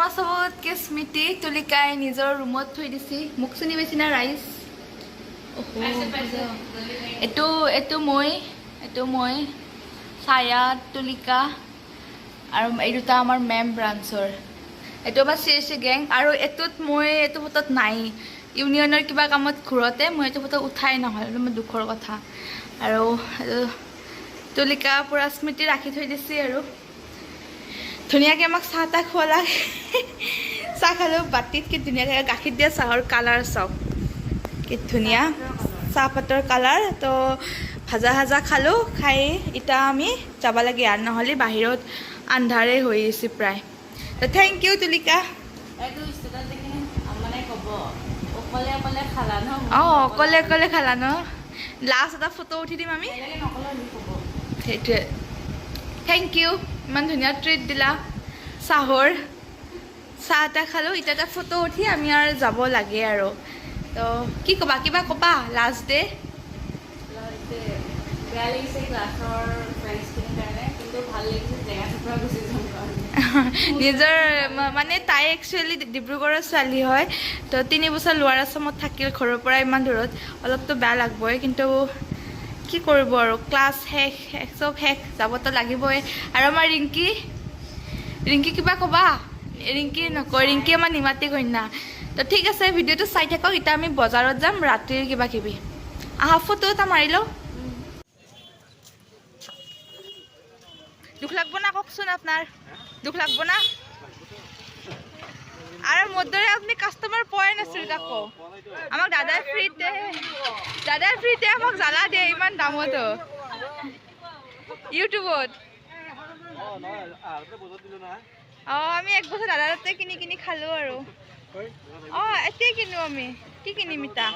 আমাৰ চবতকে স্মৃতি তুলিকাই নিজৰ ৰুমত থৈ দিছি মোক চিনি পাইছি না ৰাইজ এইটো মই ছায়া তুলিকা আৰু এই দুটা আমাৰ মেম ব্ৰাঞ্চৰ এইটো আমাৰ চিএছচি গেং আৰু এইটোত মই এইটো ফটোত নাই ইউনিয়নৰ কিবা কামত ঘূৰতে মই এইটো ফটো উঠাই নহয় মোৰ দুখৰ কথা আৰু তুলিকা পুৰা স্মৃতি ৰাখি থৈ দিছি আৰু ধুনীয়াকৈ আমাক চাহ তাহ খোৱালা চাহ খালোঁ বাতিত কি ধুনীয়াকৈ গাখীৰ দিয়া চাহৰ কালাৰ চাওক কি ধুনীয়া চাহপাতৰ কালাৰ তো ভাজা খালোঁ খাই এতিয়া আমি যাব লাগে আৰু নহ'লে বাহিৰত আন্ধাৰে হৈ আছে প্ৰায় তো থেংক ইউ তুলিকা অঁ অকলে খালা ন লাষ্ট এটা ফটো উঠি দিম আমি সেইটোৱে থেংক ইউ ইমান ধুনীয়া ট্ৰিট দিলা চাহৰ চাহ এটা খালোঁ এতিয়া এটা ফটো উঠি আমি আৰু যাব লাগে আৰু তো কি ক'বা কিবা ক'বা লাষ্ট ডে বেয়া লাগিছে ক্লাছৰ ফ্ৰেণ্ডছখিনিৰ কাৰণে কিন্তু ভাল লাগিছে জেগাটোৰ পৰা গুচি যাম নিজৰ মানে তাই একচুৱেলি ডিব্ৰুগড়ৰ ছোৱালী হয় তো 3 বছৰ লোৱাৰ আছামত থাকিল ঘৰৰ পৰা ইমান দূৰত অলপতো বেয়া লাগবই কিন্তু কি কৰিব আৰু ক্লাছ শেষ চব শেষ যাবতো লাগিবই আৰু আমাৰ ৰিংকি কিবা ক'বা ৰিংকি নকয় ৰিংকি আমাৰ নিমাতী কন্যা তো ঠিক আছে ভিডিঅ'টো চাই থাকক এতিয়া আমি বজাৰত যাম ৰাতিৰ কিবা কিবি আহা ফটো এটা মাৰি লওঁ দুখ লাগব না কওকচোন আপোনাৰ দুখ লাগব না আৰু মোৰ দৰে আপুনি কাষ্টমাৰ পোৱাই নাছিল তাকো আমাক দাদাই ফ্ৰীতে আমাক জ্বালা দিয়ে ইমান দামতো ইউটিউবত অঁ আমি 1 বছৰ দাদাৰ তাতে কিনি খালোঁ আৰু অঁ এতিয়াই কিনো আমি কি কিনিম ইতা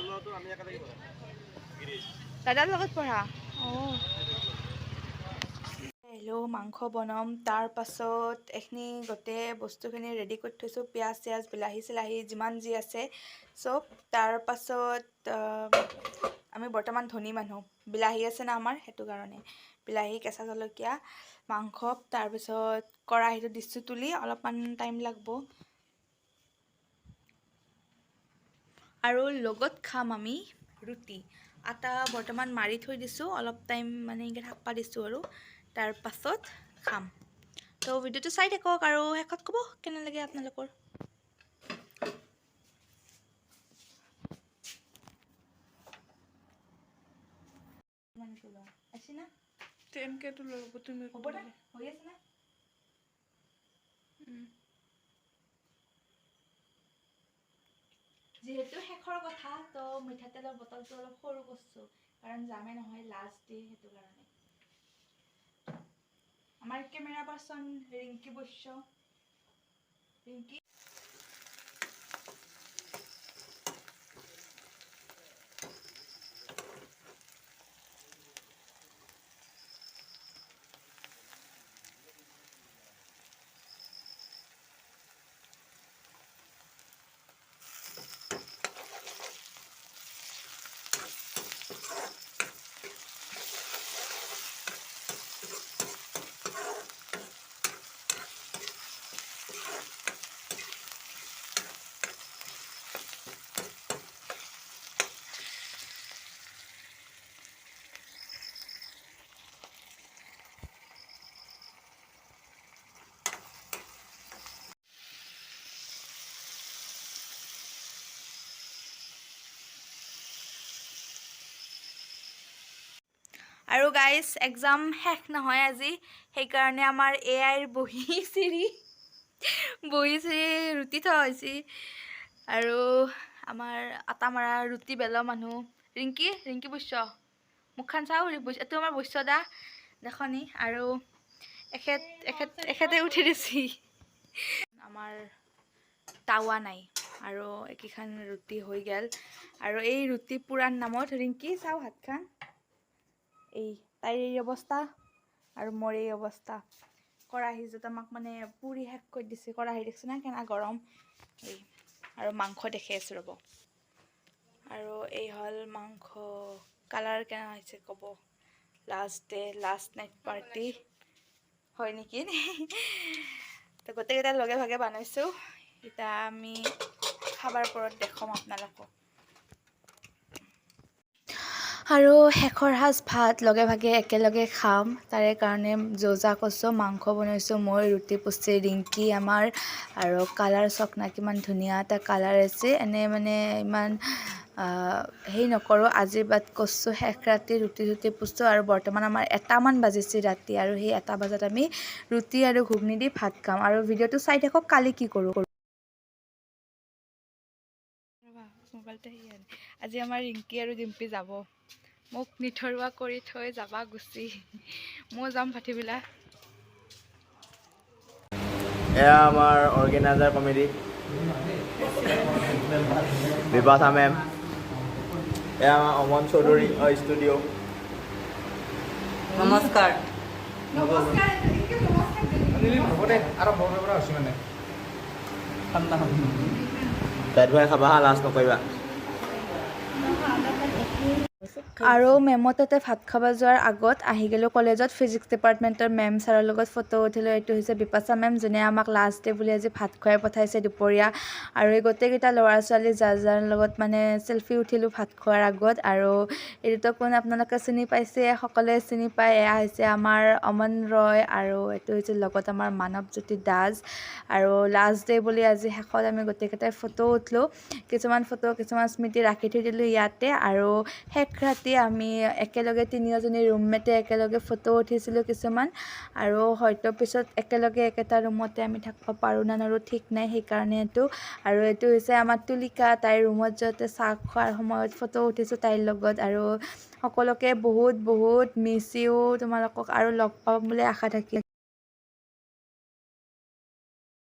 দাদাৰ লগত পঢ়া অঁ হেল্ল' মাংস বনাম তাৰ পাছত এইখিনি গোটেই বস্তুখিনি ৰেডি কৰি থৈছোঁ পিঁয়াজ চিয়াজ বিলাহী চিলাহী যিমান যি আছে চব তাৰ পাছত আমি বৰ্তমান ধনী মানুহ বিলাহী আছে না আমাৰ সেইটো কাৰণে বিলাহী কেঁচা জলকীয়া মাংস তাৰপিছত কেৰাহীটো দিছোঁ তুলি অলপমান টাইম লাগব আৰু লগত খাম আমি ৰুটি আটা বৰ্তমান মাৰি থৈ দিছোঁ অলপ টাইম মানে এনেকৈ থাকবা দিছোঁ আৰু তাৰ পাছত খাম তো ভিডিঅ'টো চাই থাকক আৰু শেষত ক'ব কেনে লাগে আপোনালোকৰ আছে না টেনকেটো ল'ব তুমি হ'ব দে হৈ আছে না যিহেতু শেষৰ কথা তো মিঠাতেলৰ বটলটো অলপ সৰু কৰিছোঁ কাৰণ জামে নহয় লাষ্ট ডে সেইটো কাৰণে আমাৰ কেমেৰা পাৰ্চন ৰিংকি বৈশ্য ৰিংকি আৰু গাইজ এক্সাম শেষ নহয় আজি সেইকাৰণে আমাৰ এআইৰ বহি চিৰি ৰুটি থোৱা হৈছে আৰু আমাৰ আটা মৰা ৰুটি বেলা মানুহ ৰিংকি বৈশ্য মুখখন চাওঁ এইটো আমাৰ বৈশ্য দা দেখনি আৰু এখেতে উঠি দিছি আমাৰ টাৱা নাই আৰু একেইখন ৰুটি হৈ গ'ল আৰু এই ৰুটি পুৰাৰ নামত ৰিংকি চাওঁ হাতখন এই তাইৰ এই অৱস্থা আৰু মোৰ এই অৱস্থা কেৰাহী য'ত আমাক মানে পুৰি শেষ কৰি দিছে কেৰাহী দেখিছে না কেনে গৰম এই আৰু মাংস দেখি আছোঁ ৰ'ব আৰু এই হ'ল মাংস কালাৰ কেনে হৈছে ক'ব last day last night party হয় নেকি তো গোটেইকেইটা লগে ভাগে বনাইছোঁ এতিয়া আমি খাবাৰ পৰত দেখাম আপোনালোকক। আৰু শেষৰ সাজ ভাত লগে ভাগে একেলগে খাম, তাৰে কাৰণে যৌজা কৰিছোঁ, মাংস বনাইছোঁ মই, ৰুটি পুচি ৰিংকি আমাৰ, আৰু কালাৰ চক না কিমান ধুনীয়া এটা কালাৰ আছে। এনে মানে ইমান হেৰি নকৰোঁ, আজিৰ বাদ কৰিছোঁ শেষ ৰাতি ৰুটি চুটি পুচছোঁ। আৰু বৰ্তমান আমাৰ 1মান বাজিছে ৰাতি, আৰু সেই 1 বজাত আমি ৰুটি আৰু ঘুগনি দি ভাত খাম। আৰু ভিডিঅ'টো চাই থাকক, কালি কি কৰোঁ। আজি আমাৰ ৰিংকি আৰু ডিম্পি যাব, মোক নিথৰুৱা কৰি থৈ যাবা গুচি, মই যাম ভাটিবিলা। এয়া আমাৰ অৰ্গেনাইজাৰ কমিটি, বিপাশা মেম, এয়া আমাৰ অমন চৌধুৰী ষ্টুডিঅ'। নমস্কাৰ। পেট ভৰাই খাবা হা, লাজ নকৰিবা। আৰু মেমৰ তাতে ভাত খাব যোৱাৰ আগত আহি গ'লোঁ কলেজত, ফিজিক্স ডিপাৰ্টমেণ্টৰ মেম ছাৰৰ লগত ফটো উঠিলোঁ। এইটো হৈছে বিপাশা মেম, যোনে আমাক লাষ্ট ডে বুলি আজি ভাত খুৱাই পঠাইছে দুপৰীয়া। আৰু এই গোটেইকেইটা ল'ৰা ছোৱালী যাৰ লগত মানে চেল্ফি উঠিলোঁ ভাত খোৱাৰ আগত। আৰু এইটো কোন আপোনালোকে চিনি পাইছে, সকলোৱে চিনি পায়, এয়া হৈছে আমাৰ অমন ৰয়, আৰু এইটো হৈছে লগত আমাৰ মানৱজ্যোতি দাস। আৰু লাষ্ট ডে বুলি আজি শেষত আমি গোটেইকেইটাই ফটো উঠিলোঁ, কিছুমান ফটো কিছুমান স্মৃতি ৰাখি থৈ দিলোঁ ইয়াতে। আৰু শেষ ৰাতি আমি একেলগে 3জনী ৰুমমেটে একেলগে ফটো উঠিছিলোঁ কিছুমান, আৰু হয়তো পিছত একেলগে একেটা ৰুমতে আমি থাকিব পাৰোঁ না নৰো ঠিক নাই, সেইকাৰণে এইটো। আৰু এইটো হৈছে আমাৰ তুলিকা, তাইৰ ৰুমত যাওঁতে চাহ খোৱাৰ সময়ত ফটো উঠিছোঁ তাইৰ লগত। আৰু সকলোকে বহুত বহুত মিছ ইউ, তোমালোকক আৰু লগ পাম বুলি আশা থাকিল।